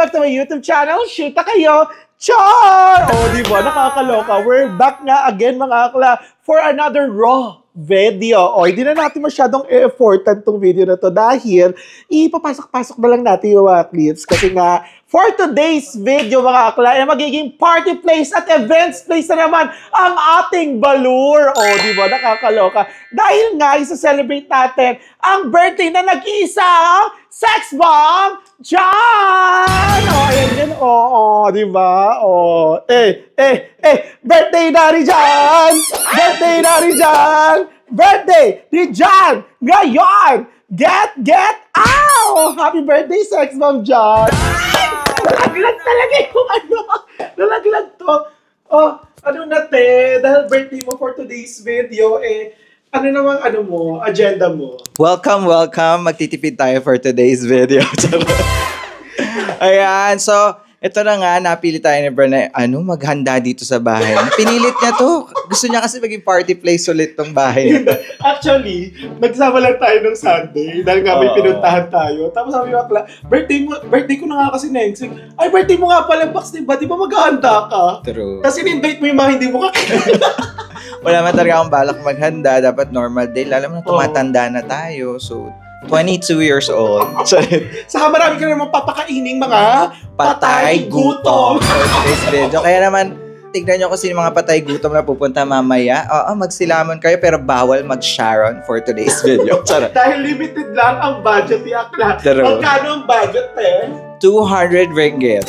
back to my YouTube channel, Shoota Kayo, Char! Oh, di ba? Nakakaloka. We're back nga again, mga akla, for another raw video. O, hindi na natin masyadong e-effortan tong video na to dahil ipapasok-pasok na lang natin yung mga clips kasi nga, for today's video, mga akla, ay magiging party place at events place na naman ang ating balur. O, di ba? Nakakaloka. Dahil nga, isa-celebrate natin ang birthday na nag-iisang sex bomb, John! O, ayan yan. O, di ba? O, birthday na rin John! Birthday na rin John! Birthday ni John! Ngayon! Get out! Happy birthday, sex bomb, John! Nalaglag talaga yung ano. Nalaglag to. Oh, ano na te, dahil birthday mo for today's video, ano namang agenda mo? Welcome. Magtitipid tayo for today's video. Ayan, so, ito na nga, napili tayo ni Bern na, maghanda dito sa bahay. Pinilit niya to. Gusto niya kasi maging party place ulit tong bahay. Actually, nagsama lang tayo ng Sunday dahil nga may pinuntahan tayo. Tapos sabi ko, birthday ko na nga kasi next week. Ay, birthday mo nga pala, Bax, diba? Di ba maghahanda ka? True. Kasi in-invite mo yung mga hindi mo kakilala. Wala man talaga akong balak maghanda. Dapat normal day. Alam mo na, tumatanda na tayo. So, 22 years old. Saka marami ka naman papakaining mga patay gutom. For today's video. Kaya naman, tignan nyo kung sino mga patay gutom na pupunta mamaya. Oo, magsilamon kayo pero bawal mag-Sharon for today's video. Dahil limited lang ang budget ni Akla. Magkano ang budget, 200 ringgit.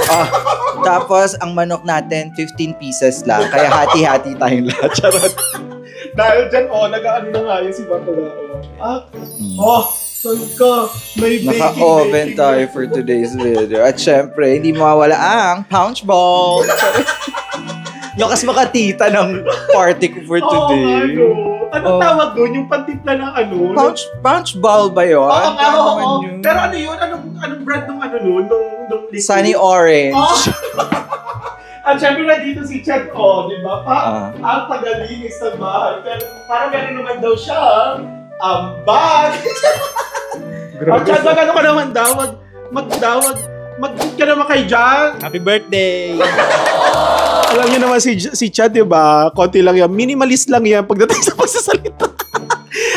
Tapos, ang manok natin, 15 pieces lang. Kaya hati-hati tayong lahat. Charot. Dahil dyan, nag-ano na nga yun si Bakla. Saan ka? May baking. Naka-oven tayo for today's video. At syempre, hindi mawawala ang punch bowl. Lakas makatita ng party ko for today. Anong tawag doon? Yung pantimpla ng Punch bowl ba yun? Oo. Pero ano yun? Anong brand ng nung liquid? Sunny Orange. At syempre na dito si Chad, di ba? Ang tagalinis sa bahay. Pero parang meron naman daw siya, bag. Chad, magano ka naman daw? Mag-greet ka naman kay John. Happy birthday! Alam niyo naman si Chad, di ba? Konti lang yan. Minimalist lang yan pagdating sa pagsasalita.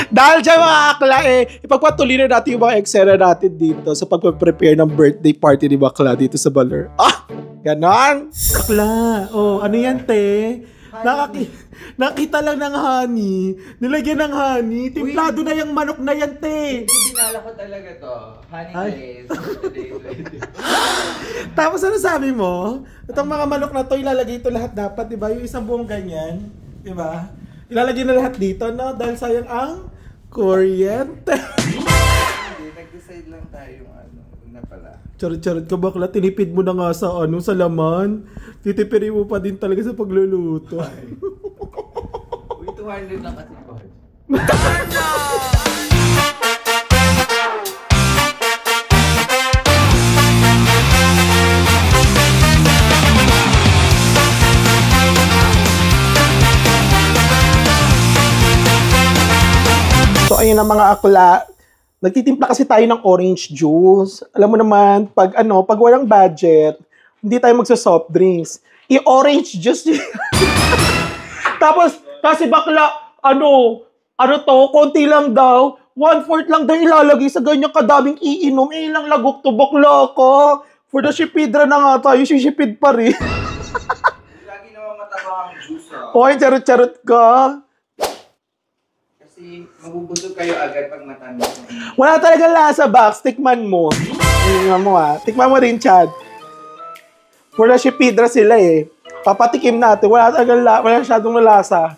Dahil dyan mga akla, ipagpatuloy na natin yung mga eksena natin dito sa pag-prepare ng birthday party ni Bakla dito sa Baler. Ganon. Bakla, ano yan, te? Nakita lang ng honey. Nilagyan ng honey. Timplado na yung manok na yan, te. Hindi dinala ko talaga to. Honey glaze. Tapos ano sabi mo? Itong mga manok na to, ilalagay ito lahat dapat, di ba? Yung isang buong ganyan, di ba? Ilalagay na lahat dito, no? Dahil sayang ang kuryente. Hindi, nag-decide lang tayo na pala. Charot ka, Bakla. Tinipid mo na nga sa sa laman. Titipirin mo pa din talaga sa pagluluto. Uy, 200 lang kasi po. So ayun ang mga akla. Nagtitimpla kasi tayo ng orange juice. Alam mo naman, pag walang budget, hindi tayo magsa-soft drinks. I-orange juice. Tapos, kasi Bakla, konti lang daw. 1/4 lang daw ilalagay sa ganyan kadaming iinom. Ilang lagok to, Bakla ko. For the shipidra na nga tayo, shishipid pa rin. Lagi naman matabang ang juice, Oy, charot ka. Kasi mabubusog kayo agad pag matanda. Wala talaga lasa, Bax. Tikman mo. Tikman mo rin, Chad. Wala shipidra sila Papatikim natin. Wala masyadong lasa.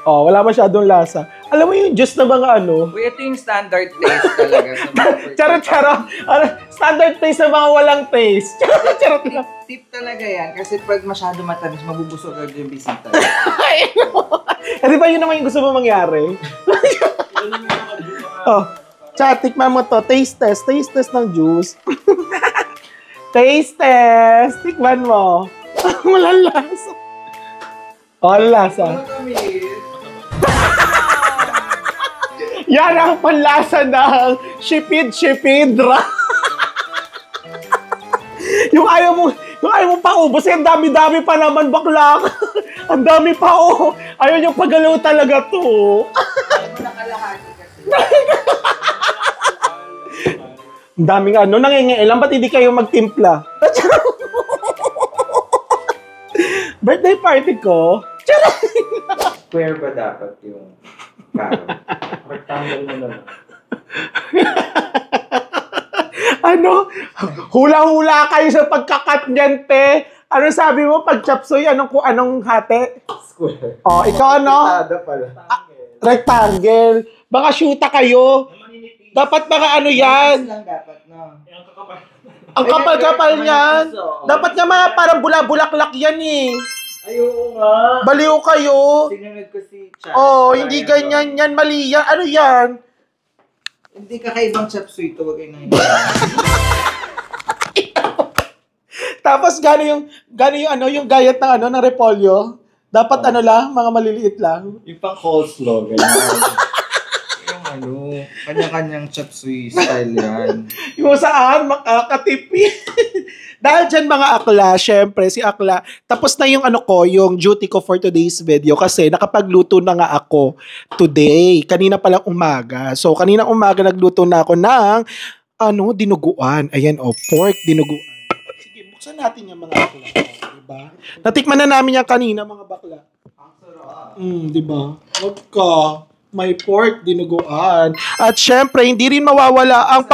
Wala masyadong lasa. Alam mo yung juice na mga Uy, ito yung standard taste talaga. Charot. Standard taste na mga walang taste. Charot lang. Tip talaga yan. Kasi pag masyado matamis, mabubusog agad yung bisita. Di ba yun naman yung gusto mo mangyari? Chat, tikman mo to. Taste test ng juice. Taste test. Tikman mo. Walang lasa. Walang lasa. Yan ang panlasa ng shipidra. yung ayaw mo paubos, ang dami-dami pa naman, bakla. Ang dami pa, oh. Ayaw yung pagalaw talaga to. Ayaw mo nakalahati kasi. Ang daming nangingialam, ba't hindi kayo magtimpla? Birthday party ko. Square ba dapat yung carrot? Rectangle mo lang. Hula-hula kayo sa pagkakat niyan, te. Ano sabi mo pag chapsuy? Anong hati? Square. Oh, ikaw Ada pala. Rectangle. Baka shoota kayo. Dapat mga yan. lang dapat, no? Ang kapal-kapal niyan. Dapat nga mga parang bula-bulaklak yan eh. Ayoko nga. Baliw kayo. Sinunod ko si Chat. Oh, hindi ganyan yan. Mali yan. Ano yan? Hindi kakaibang chapsuy ito. Wag kayo nang Tapos gano'n yung gayat ng repolyo. Dapat lang, mga maliliit lang. Yung pang coleslaw, ganyan. Yung kanya-kanyang chapsuy style yan. Yung saan, makakatipi. Dahil dyan mga akla, syempre si akla, tapos na yung yung duty ko for today's video kasi nakapagluto na nga ako today. Kanina palang umaga. So kanina umaga nagluto na ako ng dinuguan. Ayan pork dinuguan. Sige, buksan natin yung mga akla. Diba? Natikman na namin yan kanina mga bakla. Ang sarap. Diba? Okay. May pork dinuguan. At syempre, hindi rin mawawala ang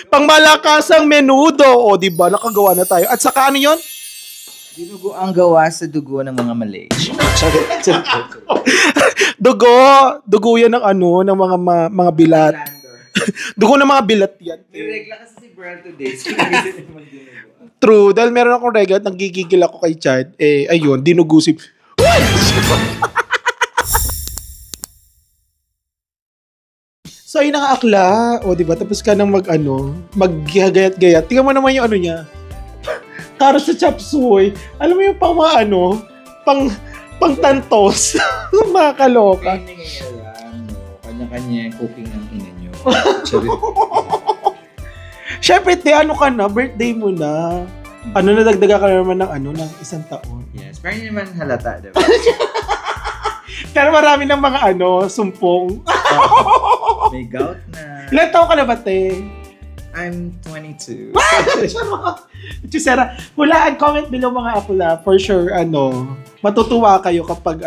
pangmalakasang menudo. O, diba? Nakagawa na tayo. At saka ano yun? Dinugo ang gawa sa dugo ng mga Malay. Dugo yan ng ng mga bilat. Dugo ng mga bilat yan. May regla kasi si Brad today. So, hindi magdinugo. True. Dahil meron akong regla at nagigigil ako kay Chad. Ayun, dinugusip. So, ayun na nga akla. O, diba? Tapos ka nang maggayat-gayat. Tingnan mo naman yung niya. Karo sa chapsuy. Alam mo yung pang mga pang tantos. Mga kaloka. Kanya-kanya yung cooking ng ina nyo. Siyempre, te, birthday mo na. Nadagdaga ka naman ng isang taon. Yes, pero hindi naman halata, diba? Pero marami ng mga sumpong. May gout na. Ilan taon ka na ba, te? I'm 22. Chisera, hulaan, comment below mga akla. For sure, matutuwa kayo kapag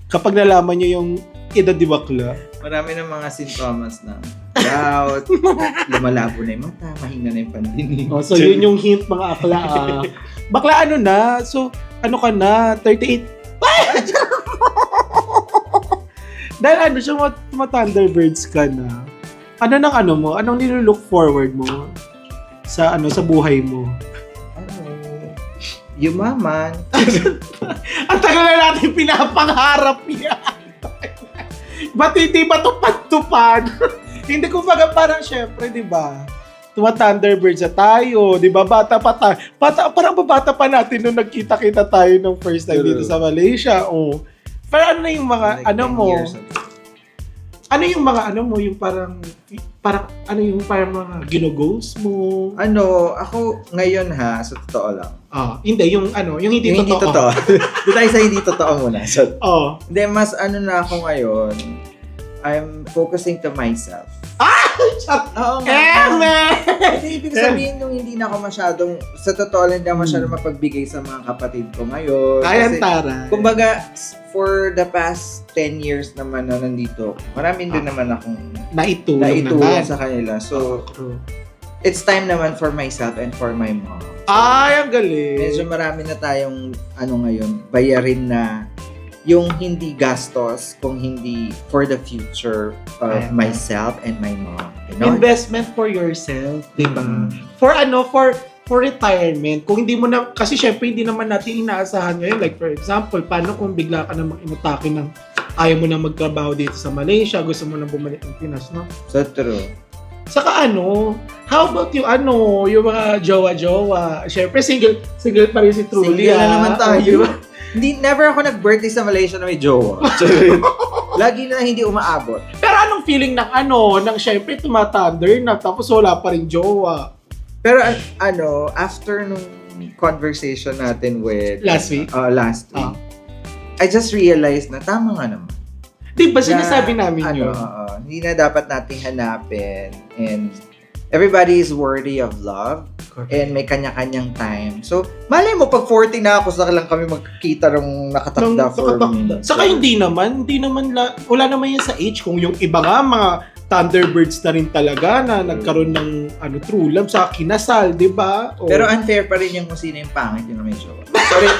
kapag nalaman nyo yung edad di bakla. Marami ng mga sintomas ng gout, lumalabo na yung mata, mahina na yung pandinig. So yun yung hint mga akla. Bakla na? So, ka na? 38? Dahil Thunderbirds ka na. Mo? Anong nilook forward mo sa sa buhay mo? Yumaman. Ang tagal na natin pinapangarap yan. Ba't hindi ba ito patupad? Hindi ko parang syempre, di ba? Thunderbirds na tayo, di ba? Bata pa tayo. Parang babata pa natin nung nagkita-kita tayo nung first time dito sa Malaysia. Oh. Pero ano yung mga, yung parang mga ginogos mo? Ako ngayon sa totoo lang. Hindi, yung hindi yung totoo. Doon tayo sa hindi totoo muna. So, hindi, mas na ako ngayon, I'm focusing to myself. Oo nga. Hindi, ibig sabihin nung hindi na ako masyadong, sa totoo lang, hindi ako masyadong mapagbigay sa mga kapatid ko ngayon. Kaya tara. Kumbaga, for the past 10 years naman na nandito, maraming din naman akong naitulong sa kanila. So, it's time naman for myself and for my mom. Ang galing. Medyo marami na tayong, ngayon, bayarin na yung hindi gastos, kung hindi for the future of myself and my mom. Investment for yourself, di ba? For retirement. Kung hindi mo na, kasi syempre hindi naman natin inaasahan ngayon. Like for example, paano kung bigla ka namang inatake ng ayaw mo na magtrabaho dito sa Malaysia, gusto mo na bumalik ng Pinas, no? So true. Saka how about yung yung mga jowa-jowa? Syempre single pa rin si Truly. Single na naman tayo. Never ako nag-birthday sa Malaysia na may jowa. Lagi na hindi umaabot. Pero anong feeling ng syempre tumathunder na tapos wala pa rin jowa? Pero after nung conversation natin with... Last week? Last week. I just realized na tama nga naman. Di ba sinasabi namin yun? Hindi na dapat nating hanapin. And everybody is worthy of love. Correct. And may kanya-kanyang time. So, malay mo, pag 40 na ako, saka lang kami magkikita ng nakatakda for me. Saka hindi naman, wala naman yan sa age. Kung yung iba nga, mga Thunderbirds na rin talaga na nagkaroon ng true love sa kinasal, di ba? Pero unfair pa rin yung kung sino yung pangit yung may jowa. Sorry.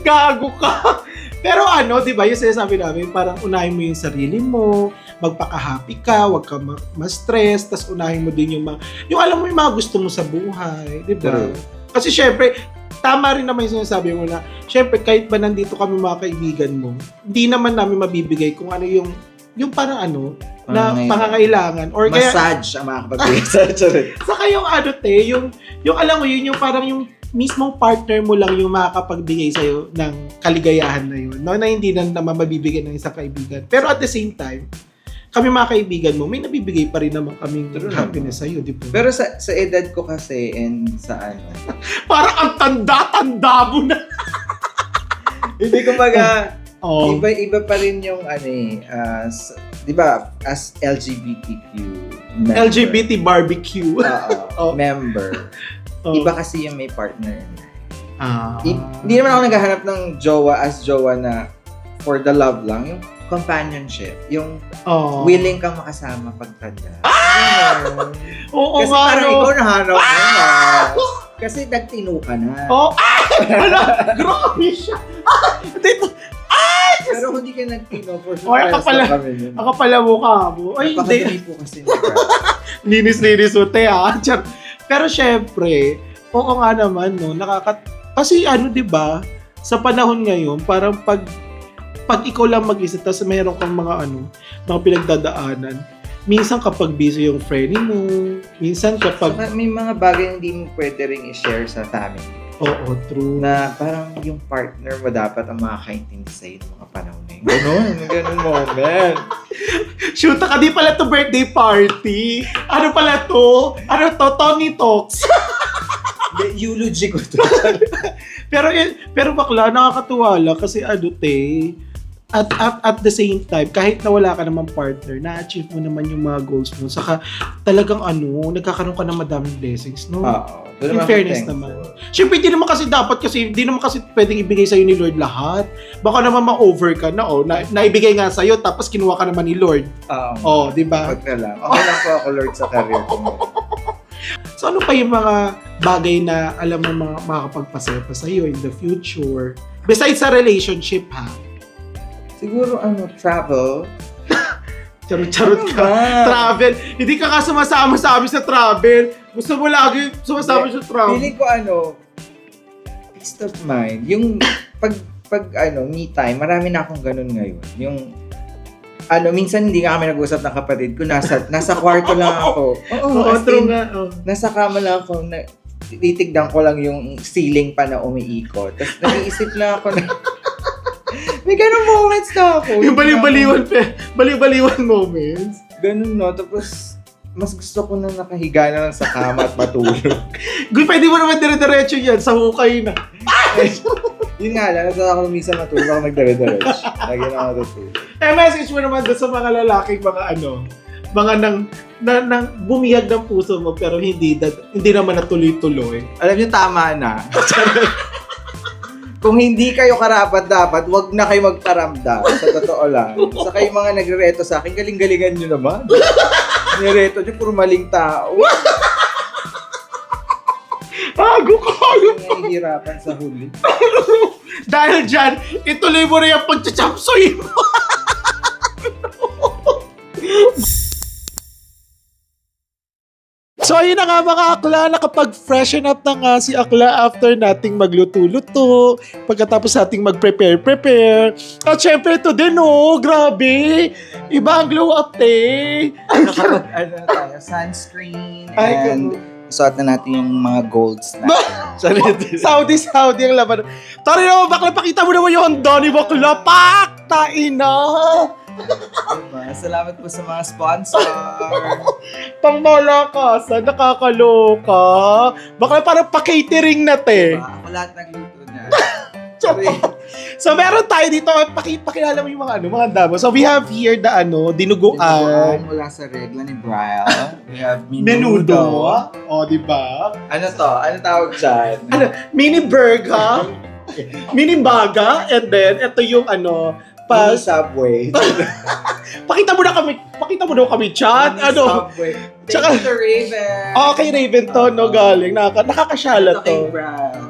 Gago ka! Pero di ba, yung sinasabi namin, parang unahin mo yung sarili mo, magpaka-happy ka, wag ka ma-stress, tas unahin mo din yung alam mo yung mga gusto mo sa buhay, di ba? Kasi syempre, tama rin naman yung sinasabi mo na, syempre, kahit ba nandito kami mga kaibigan mo, hindi naman namin mabibigay kung ano yung parang na pangangailangan. Or massage ang makakapagbigay sa saka yung yung alam mo yun, yung parang yung mismong partner mo lang yung makakapagbigay sa'yo ng kaligayahan na yun. No? Na hindi na naman mabibigay ng isang kaibigan. Pero at the same time, kami mga kaibigan mo, may nabibigay pa rin naman kaming happiness sa'yo, di ba? Pero sa edad ko kasi and sa parang ang tanda-tanda mo na. Hindi kumbaga, iba pa rin yung di ba, as LGBTQ member. LGBT barbecue. Member. Iba kasi yung may partner. Hindi naman ako naghahanap ng jowa na for the love lang. Yung companionship. Yung willing kang makasama pagtanda. Oo, kasi parang ikaw nahanap mo na. Kasi nagtino ka na. Grabe siya. Pero hindi ka nagtino for sure. Ako pala mukha mo. Ay, hindi. Po kasi linis-linis mo, te, Pero syempre, oo nga naman, no, kasi di ba, sa panahon ngayon, parang pag ikaw lang mag-isa, tapos mayroon kang mga pinagdadaanan, minsan kapag busy yung friend mo, minsan kapag... So, may mga bagay hindi mo pwede rin i-share sa family. Oo, true. Na parang yung partner mo dapat ang makakaintindi sa'yo ng mga panahon na yun. Ganun moment. Shoot, di pala to birthday party. Ano pala to? Tony Talks. Eulogy ko to. pero bakla, nakakatuwa lang kasi at the same time, kahit na wala ka namang partner, na-achieve mo naman yung mga goals mo. Saka talagang nagkakaroon ka ng madaming blessings, no? In fairness naman. Siyempre, hindi naman kasi pwedeng ibigay sa'yo ni Lord lahat. Baka naman ma-over ka na, naibigay nga sa'yo, tapos kinuha ka naman ni Lord. Di ba? Wag na lang. Okay lang po ako, Lord, sa career ko. So, ano pa yung mga bagay na alam mo makakapagpasaya pa sa'yo in the future? Besides sa relationship, ha? Siguro, travel. Charot ka. Travel. Hindi ka sumasama sa amin sa travel. Gusto mo lagi sumasama sa travel. Feeling ko peace of mind. Yung pag me time, marami na akong ganun ngayon. Yung minsan hindi nga kami nag-usap ng kapatid ko. Nasa kwarto lang ako. Nasa kama lang ako. Titignan ko lang yung ceiling pa na umiikot. Tapos nag-iisip na ako na may ganun moments na ako. Yung baliw-baliwan moments. Ganun tapos mas gusto ko na nakahiga na lang sa kama at matulog. Pwede mo naman dire-diretso yan. Sa hukay na. Yun nga lang. Nasa ako minsan matulog ako nagdire-diretso. Lagi na ako tutulog. Message mo naman doon sa mga lalaking mga nang bumihag ng puso mo pero hindi naman natuloy-tuloy. Alam niyo, tama na. Kung hindi kayo karapat-dapat, wag na kayo magparamdam. Sa totoo lang. Sa kayo mga nagrereto sa akin, galing-galingan nyo naman. Nireto nyo, puro maling tao. Ago ka! Nahihirapan sa huli. Dahil dyan, ituloy mo rin yung pagtsatsamsoy mo. So ayun na nga mga akla, nakapag-freshen up na nga si akla after nating magluto-luto, pagkatapos nating mag-prepare. At syempre ito din grabe, iba ang glow up sunscreen and suot na natin yung mga golds na. Saudi ang laban. Tari naman bakla, pakita mo naman yung Donnie bakla, paktain na! Diba? Salamat po sa mga sponsor. Pangmalakasan, nakakaloka. Baka parang pa-catering na te. Diba? Ako lahat nagluto na. So meron tayo dito, pakilala mo yung mga damo. So we have here the dinuguan. Mula sa regla ni Brian. We have Menudo. O, diba? Ano to? Ano tawag dyan? Mini burger. Mini baga. And then, ito yung Mini Subway. Pakita mo daw kami, chat. Mini Subway. Tsaka- Thank you to Raven. Okay, Raven to, no, galing. Nakakasyala Ito kay to. Brian.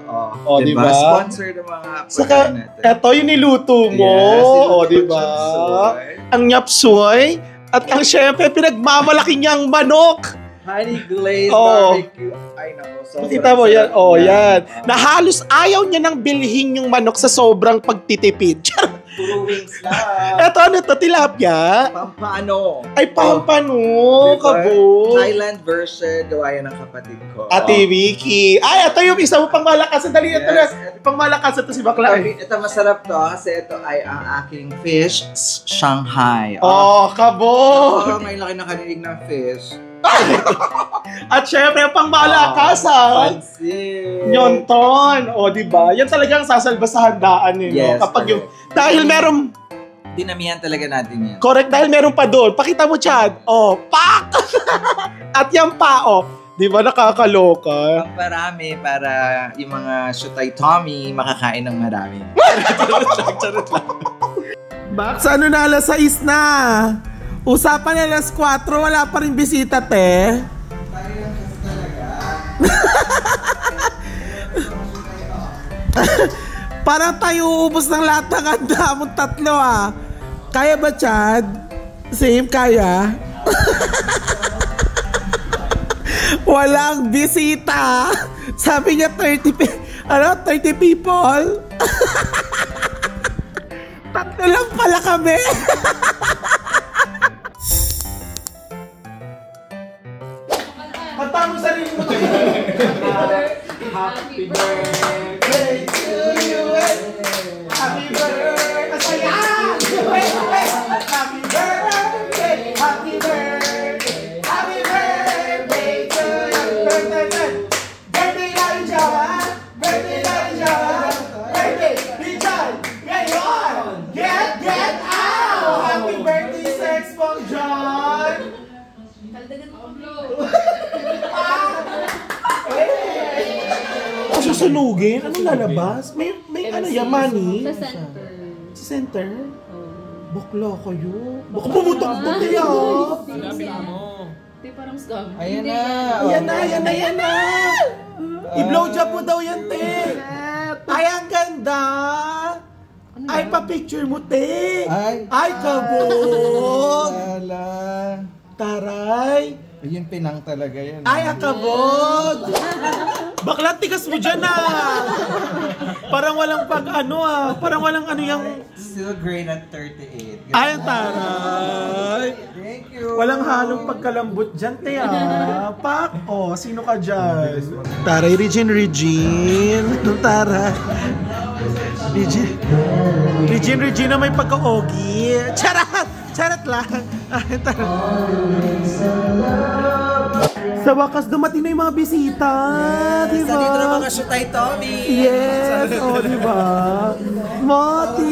Oh, diba? Sponsor ng mga Saka, natin. ito yung niluto mo. Yes, O, diba? Ang nyapsoy. At ang syempre, pinagmamalaki niyang manok. Honey glazed Oh. barbecue. Ay, naku. sobrang Kita mo yan? sarap Oh, yan. Na halos ayaw niya nang bilhin yung manok sa sobrang pagtitipid. Puro wings lang. Ito, tilapia. Pampano. Ay, pampano, Diba? kabo. Thailand version, gawa yan ng kapatid ko. Ate Vicky. Ay, ito yung isa mo pang malakas. Dali, ito na. Pang malakas ito si Bakla. Ito masarap to kasi ito ay ang aking fish Shanghai. Oh, kabo. Oh, may laki na kanilig ng fish. At syempre, pang malakas, ha? Pansin. Nyonton. O, diba? Yan talagang sasalba sa handaan, eh, Yes, no? Kapag yung, correct. dahil meron, Dinamihan talaga natin yan. correct, dahil meron pa doon. Pakita mo, Chad. Oh, pak! At yan pa, oh. Di ba nakakaloka? Ang marami para yung mga Shutay Tommy makakain ng marami. Charot lang. Bax, ano na, alas 6 na? Usapan na alas 4, wala pa rin bisita, te. Tayo lang kasi talaga. Parang tayo uubos ng lahat ng handa mong tatlo, ah. Kaya ba, Chad? Same, kaya? Walang bisita. Sabi niya 30 people. Tatlo lang pala kami. Kanta mo sarili mo. Happy birthday to you. Happy birthday. Asaya. Happy birthday. Happy birthday. Happy birthday to you. Birthday lang dyan. Birthday lang dyan. Birthday. Diyan. Ngayon. Get out. Happy birthday, Sex Bomb John. Susunugin? Anong lalabas? May ano yan, money? Sa center. Sa center? Bakla kayo. Baka pumutok-putok yan. Di parang scam. Ayan Hindi, na. Yan na. I-blowjob mo daw yan, te. Ay, ang ganda. Ay, pa-picture mo, te. Ay, kabog. Lala. Taray. Yun pinang talaga yan. Ay, ang kabog. Bakla, tigas mo dyan, ah. Parang walang parang walang yung... Still green at 38. Ay, ang taray. Thank you. Walang halong pagkalambot dyan, te, ah. Pak, sino ka dyan? Taray, Regine. Nung taray. Regine na may pagka-ogi. Charat lang. Ay, taray. Sa wakas, dumating na yung mga bisita. Diba? Sa dito na mga Shutay Tommy. Yes, diba? Moti!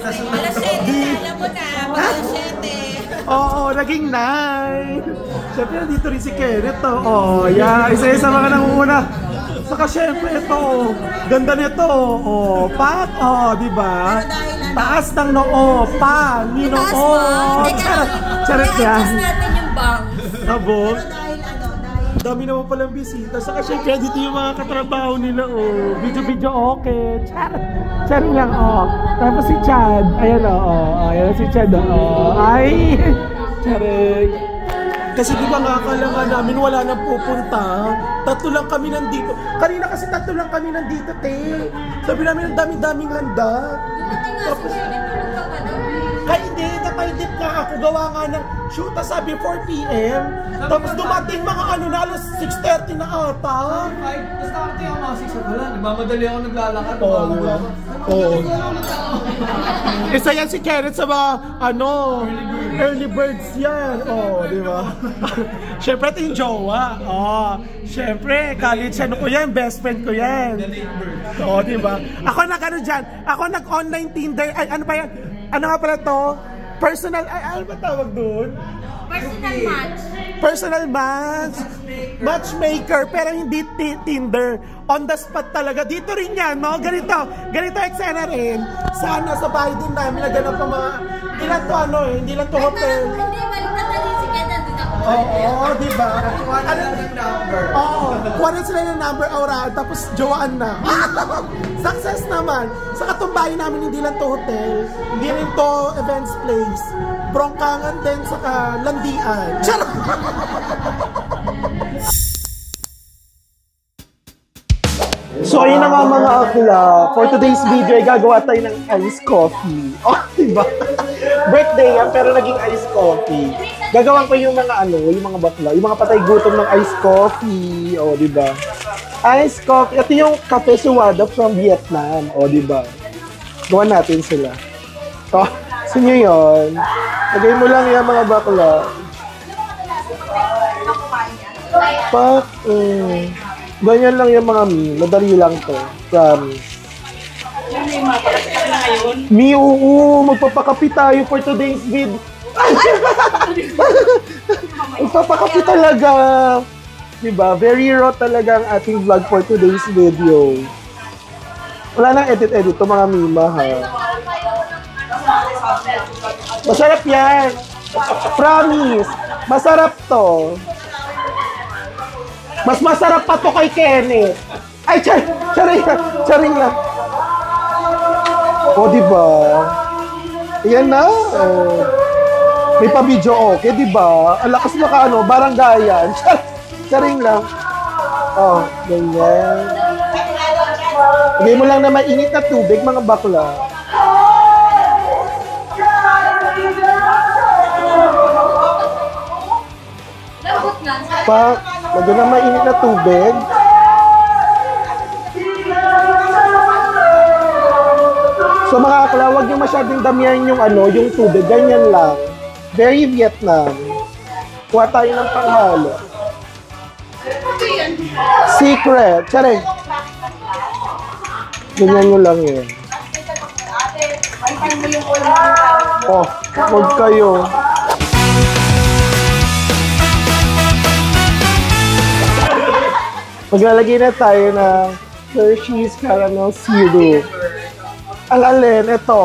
Alas 7, alam mo na, alas 7. Oo, naging 9. Siyempre, nandito rin si Kenneth. Isa-isa sa mga nangunguna. Saka siyempre, ito. Ganda nito. Pak, diba? Taas ng noo. Pa, ninoo. Charot yan. I-adjust natin yung bangs. Abog. Pero dahil Dami naman palang bisita. Saka syempre, dito yung mga katrabaho nila, Video-video, okay. Char lang, Tapos si Chad. Ayan, Ayan si Chad, Ay! Charay. Kasi di ba nga, akala nga namin wala nang pupunta. Tatlo lang kami nandito. Kanina kasi tatlo lang kami nandito, te. Sabi namin ang dami-daming handa. Tapos, Ay, hindi. Napaidip nga ako. Gawa nga ng shoot sabi 4 p.m. Tapos dumating mga ano na, alas 6:30 na ata. Tapos nakarating ako mga 6 wala. Nagmamadali ako naglalakad. Oo, diba? Oo. Isa yan si Kenneth sa mga, ano, early birds yan. Oo, di ba? Siyempre, ito yung jowa. Oo. Siyempre, college ano ko yan, best friend ko yan. Oo, di ba? Ako nag-ano dyan, ako nag-online Tinder, ay ano ba yan? Ano nga pala to? Personal, ay ano ba tawag doon? Personal match. Personal match. Matchmaker, pero hindi Tinder. On the spot talaga. Dito rin yan, no? Ganito eksena rin. Sana sa bahay din namin naganap pa mga, hindi lang to ano eh, hindi lang to hotel. Hindi, balik na tayo si Kena din ako. Oo, di ba? Ano yung number? Oo, kuha na sila ng number aura, tapos jowaan na. Success naman. Sa katumbayan namin, hindi lang to hotel, hindi rin to events place. Brongkangan din, saka landian. Charot! So ayun na nga mga akla, for today's video ay gagawa tayo ng iced coffee. Oh, diba? Birthday yan, pero naging iced coffee. Gagawan ko yung mga ano, yung mga bakla, yung mga patay gutom ng iced coffee. Oh, diba? Iced coffee. Ito yung Cafe Suwada from Vietnam. Oh, diba? Gawa natin sila. So, sinyo yun. Lagay mo lang yung mga bakla. Pak, ganyan lang yung mga mi. Madali lang to. Promise. Mi, oo. Magpapakapi tayo for today's video. Magpapakapi talaga. Diba? Very raw talaga ang ating vlog for today's video. Wala nang edit-edit to mga mima, ha? Masarap yan. Promise. Masarap to. Mas masarap pa to kay Kenneth. Ay, charing lang. O, diba? Yan na. Oh. May pa-video okay, diba? Ang lakas maka ano, baranggayan. Charing lang. Oh, ganyan. Bigay mo lang na mainit na tubig, mga bakla. Pa, lagyan na mainit na tubig. So mga akla, huwag nyo masyadong damihan yung ano, yung tubig. Ganyan lang. Very Vietnam. Kuha tayo ng panghalo. Secret. Charing. Ganyan nyo lang yun. Oh, huwag kayo. Maglalagay na tayo ng Hershey's Caramel Syrup. Ang alin, ito.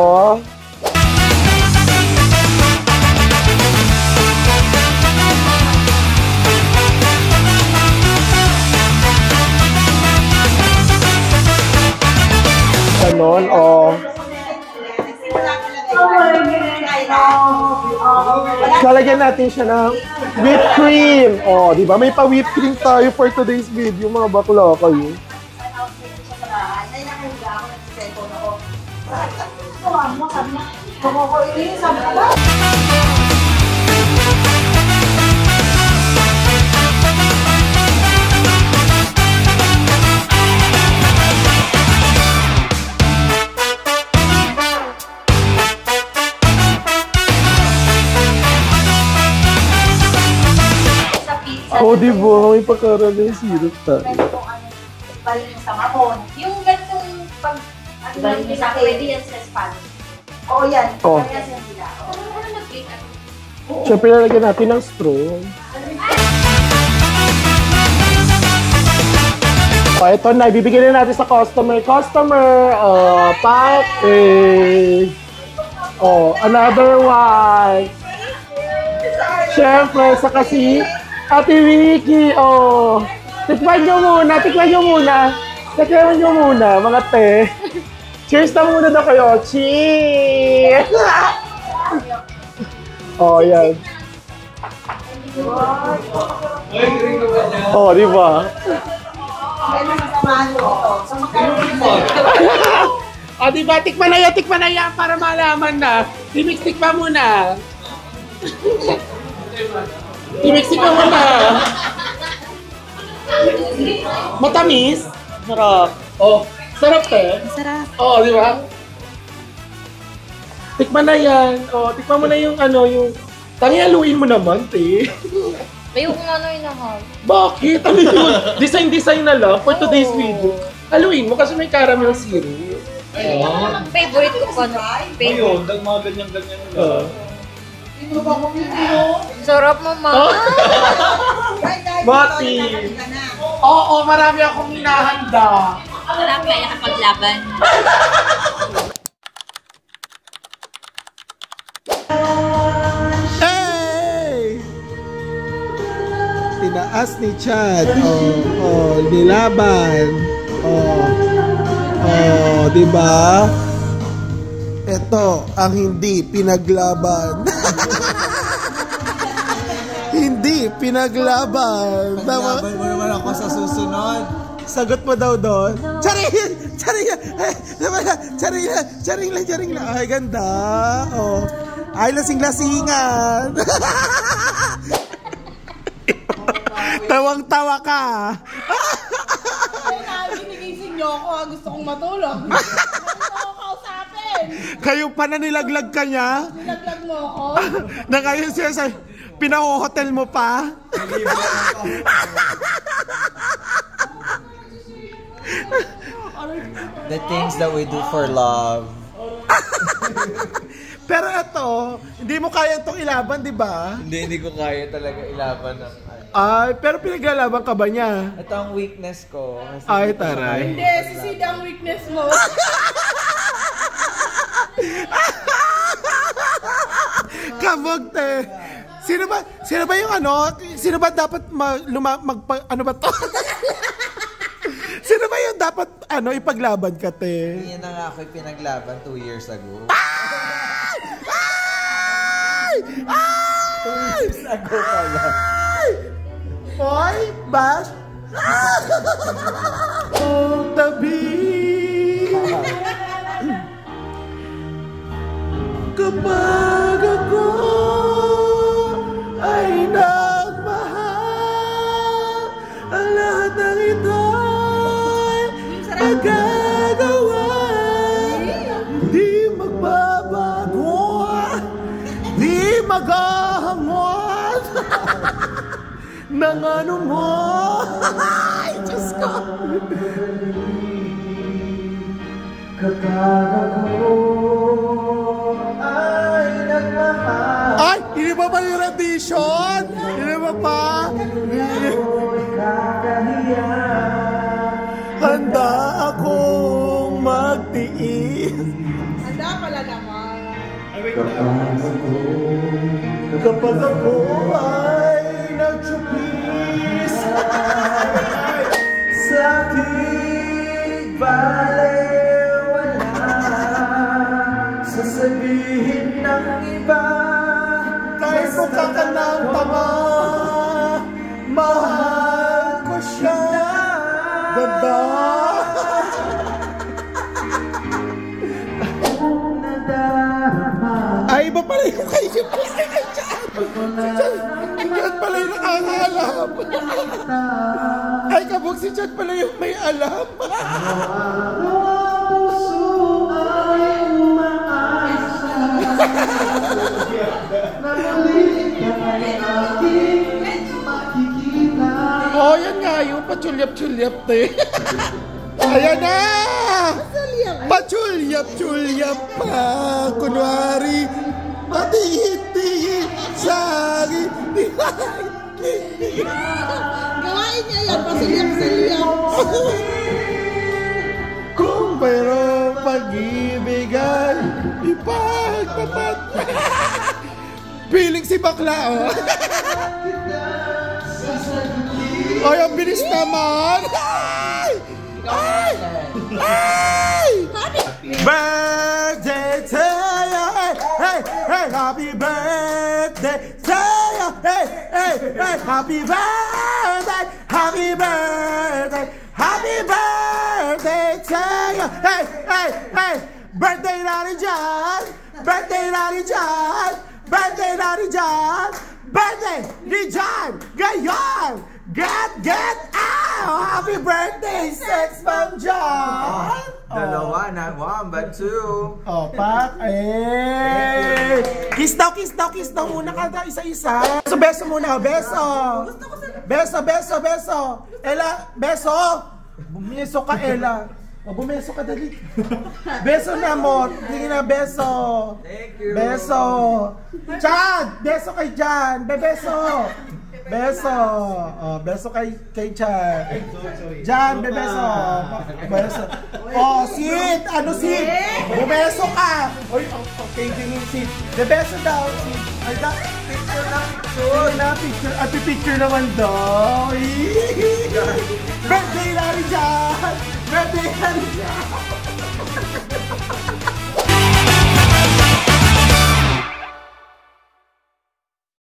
Ganon, oh. Lalagyan natin siya ng whipped cream. Oh, di ba? May pa-whipped cream tayo for today's video, mga bakla kayo. Oh, di ba? May pagkaroon ng syrup tayo. Balik mo sa mahon. Yung ganitong pag... Balik mo sa pwede yan sa Spanish. Oo, yan. Oh. Yan sila. Oo, nag-cake ano. Siyempre, lalagyan natin ng straw. Oh, ito na. Ibibigay na natin sa customer. Customer, package. Oh, another one. Siyempre, sa kasi Ate Vicky, oh. Tikman nyo muna, mga te. Cheers na muna daw kayo. Cheers! Oh, yan. Oh, di ba? O, diba? Tikman na yan para malaman na. Timix, tikman muna. Timix, tikman muna. Matamis? Sarap. Oh, sarap eh. Sarap. Oh, di ba? Tikman na yan. Oh, tikman mo na yung ano, yung... Tangi, haluin mo naman, te. Ayoko nga na inahal. Bakit? Ano yun? Design na lang for today's video. Haluin mo kasi may caramel syrup. Favorite ko pa na. Ayun, mga ganyan-ganyan lang. Sarap mo, ma. Mati. Oo, marami akong hinahanda. Sarap kaya kapaglaban. Hey! Tinaas ni Chad. Oh, nilaban. Oh, di ba? Ito ang hindi pinaglaban. Hindi pinaglaban. Paglaban mo naman ako sa susunod. Sagot mo daw doon. Charing! Charing lang. Ay, ganda. Oh. Ay, lasing-lasingan. Tawang-tawa ka. Ginigising niyo ako, gusto kong matulog. Gusto ko kausapin. Kayo pa na nilaglag ka niya? Nilaglag mo ako. Na ngayon siya sa pinaho-hotel mo pa? The things that we do for love. Pero ito, hindi mo kaya itong ilaban, di ba? Hindi ko kaya talaga ilaban ng Ay, pero pinaglalaban ka ba niya? Ito ang weakness ko. Kasi Ay, taray. Hindi, sisida ang weakness mo. Kabog, te. Sino ba yung ano? Sino ba dapat ano ba to? Sino ba yung dapat ipaglaban ka, te? Yan na nga ako pinaglaban 2 years ago. Ay! 2 years ago pala. Hoy, Bash! Oh, tabi! Kapag ako ay nagmahal, ang lahat ng ito'y magagawa. Di magbabago, di maghahamon ng ano mo. Ay, Diyos ko! Kapag ako ay nagmahal. Ay! Hindi ba ba yung rendition? Hindi ba pa? Handa akong magtiis. Handa pala naman. Kapag ako ay nagtsupis sa aking balewala, sasabihin ng iba kahit mukha ka ng tama, mahal ko siya. Ganda! Ay, iba pala yung kayo pala kay Chan. Si Chan pala yung nakakaalam. Ay, kabog, si Chan pala yung may alam. Oh, yan nga yung pachulyap-chulyap, te. Ayan na! Pachulyap-chulyap pa, kunwari, patingin-tingin sa akin. Gawain niya yan, pasiliyap-siliyap. Kung mayroong pag-ibig ay ipagtapat. Feeling si bakla, oh. Ay, ang bilis naman! Ay! Ay! Ay! Birthday to you! Hey! Hey! Hey! Happy birthday to you! Hey! Hey! Hey! Happy birthday! Happy birthday! Happy birthday to you! Hey, hey, hey! Birthday natin dyan! Birthday natin dyan! Birthday natin dyan! Birthday ni John! Gayon! Get out! Happy birthday, Sex Bomb John! Dalawa, not one, but two. Oh, Pat. Eh! Kiss daw muna kada isa-isa. Beso muna, beso. Beso. Ella, beso. Bumeso ka, Ella. O, bumeso ka, dali. Beso na mo. Tingin na, beso. Thank you. Beso. Chad, beso kay Jan. Bebeso. Beso. Oh, beso kay Chad. Jan, bebeso. Beso. Oh, sit. Ano sit? Bumeso ka. Oy, okay, tingin sit. Bebeso daw. Sit. Ay, picture na, picture. At picture naman daw. Birthday na rin dyan. Birthday na rin dyan.